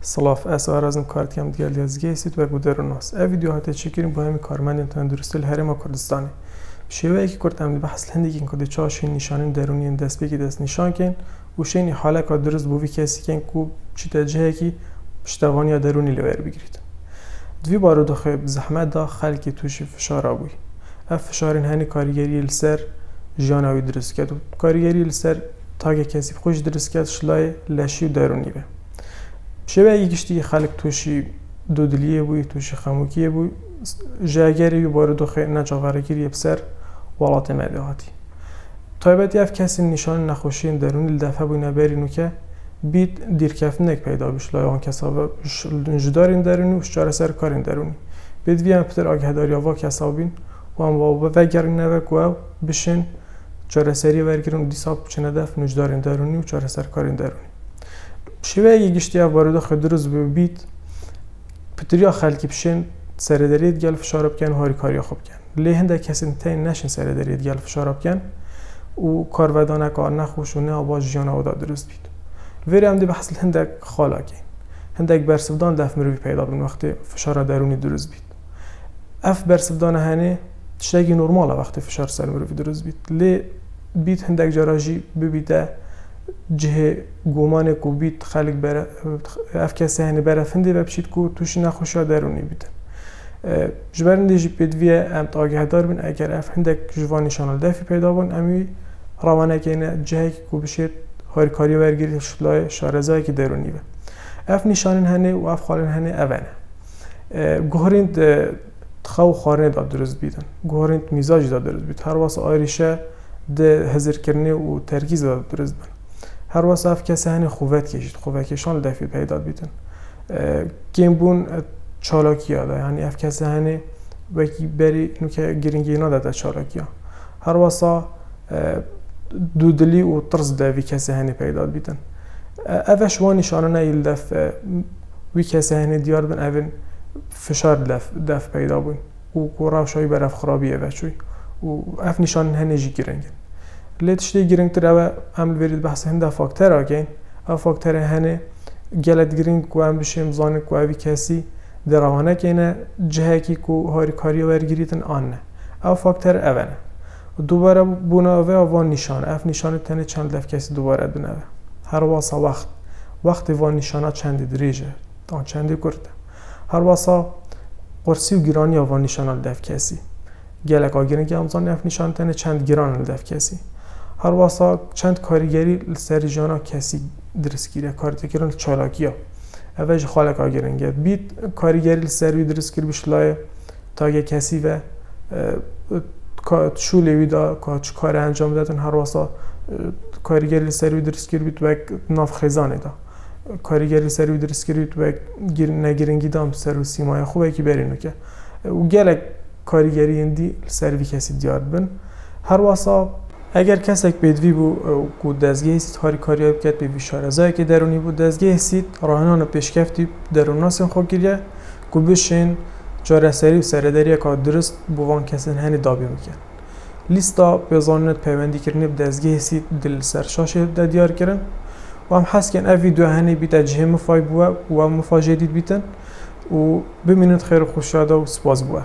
سلاف اس آرازم کارت کم دیگه از گیسیت و گودروناس. این ویدیو هات چکیریم با همین کارمند تندرستی هرم کردستانی. شیوه که کردم بحث هندی که کد چاشین نشانه درونی دست بگی دست نشان کن و شینی حالا که درست بوی کسی کن کو چی تجهه کی پشتوانی درونی لور بگیرید. دوی بارو دخه زحمت دا خلقی توش فشار آبوی. اف فشارین هنی کارگری لسر جانوی درست کرد. کارگری لسر تاگه کسی خوش درست کرد شلای لشی و درونی به. شبه یکیشتی خلق توشی دودلیه بوی توشی خموکیه بوی جاگری و بارو دخه نجاورگیری بسر ولات مدهاتی. تایبتی اف کسی نشان نخوشین درونی دفعه بوی نبرینو که بید دیرکفتنک پیدا بش لای آن کسا جدارین درونی و شجار سر کارین درونی. بید ویم پتر آگهداری آوا کسا بین و هم وابا وگرین نوک و بشین چاره سری ورگیرون دیساب چنه دف نجدارین درونی و چاره سر کارین درونی. شیوه اگه گشتی ها وارده خدروز بید پتریا خلکی بشین سردارید گل فشار بکن و هاری کاری خوب کن. لیهنده کسی تین نشین سردارید گل فشار بکن و کارودانه کار نخوش و نه آباز جیانه و داد درست بید. ویری هم دی بحث هندک خالا کن. هندک برسفدان دف مروی پیدا بین وقتی فشار درونی درست بید. اف برسفدان هنه تشتگی نرماله وقتی فشار سر مروی درست بید. لی بید هندک جراجی ببیده جه گومانه کو بید خلق بره اف کسی هنه برفنده و بشید کو توشی نخوشی درونی بیدن. جبرنده جی پیدویه امت آگه دار بین اگر اف هندک جوانی شانال دفی پیدا بین امی روانه که اینه جهی که کو بشید هاری کاری ورگیری شلای شارزایی که درونی به. اف نشانین هنه و اف خالین هنه اوانه. گوهرین تخو خارنه داد درست بیدن. گوهرین میزاج داد درست بید. هر واسه آیریشه ده هزر کرنه و ترکیز داد درست بین. هر واسه اف کسی هنه خوبت کشید. خوبت کشان دفی پیدا بیدن. گیمبون چالاکی ها یعنی اف کسی هنه وکی بری نوکه گرینگی ناداده چالاکی ها. هر واسه دودلی و طرز ده وی کسی هنه پیدا بیدن. اوش وان نشانه نیل دف وی کسی هنه دیار بین اون فشار دف پیدا بین و راوشایی برف خرابی اوشوی و اف نشانه هنه جی گرنگن. لیتشتی گرنگ تر او عمل برید بحث هنده فاکتر آگین. او فاکتر هنه گلت گرنگ و هم بشیم زانه که اوی کسی در روانه که اینه جهه که هاری کاری ورگیریتن آنه. او فاکتر اوانه. دوباره بناوه وان نشانه. اف نشانه تنه چند دف کسی دوباره بناوه. هر واسه وقت وان نشانه چند دریجه. آن چندی کرده. هر واسه قرصی و گرانی وان نشانه دف کسی. گلک آگیرن که همزان اف نشانه تنه چند گران دف کسی. هر واسه چند کاریگری سری جانا کسی درست گیره کارتگران چالاکی ها. اوج خالق آگیرن که بید کاریگری سری درست گیر بشلای تاگه کسی و شوله ویدا که کار انجام دادن هر واسه کاریگری سری درست گیر بید و ناف خزانه دا کاریگری سری درست گیر بید و نگیرنگی دام سر و سیمای خوبه که برینو که و گلک کاریگری اندی سری کسی دیار بن هر واسه اگر کسی که بدوی بو دزگه هستید هاری کاری بکرد به ویشارزایی که درونی بود دزگه هستید راهنان پیشکفتی دروناس خود گیریه که بشین جاره سری و سرداری که درست بوان کسی هنی دابی میکن لیستا بزانت پیوندی کردنی به دزگه هستید دل سرشاشه دیار کردن و هم حس کن اوی دو هنی بیت جه مفای بوه و مفاجه دید بیتن و ببینید خیر خوشاده و سپاس بوه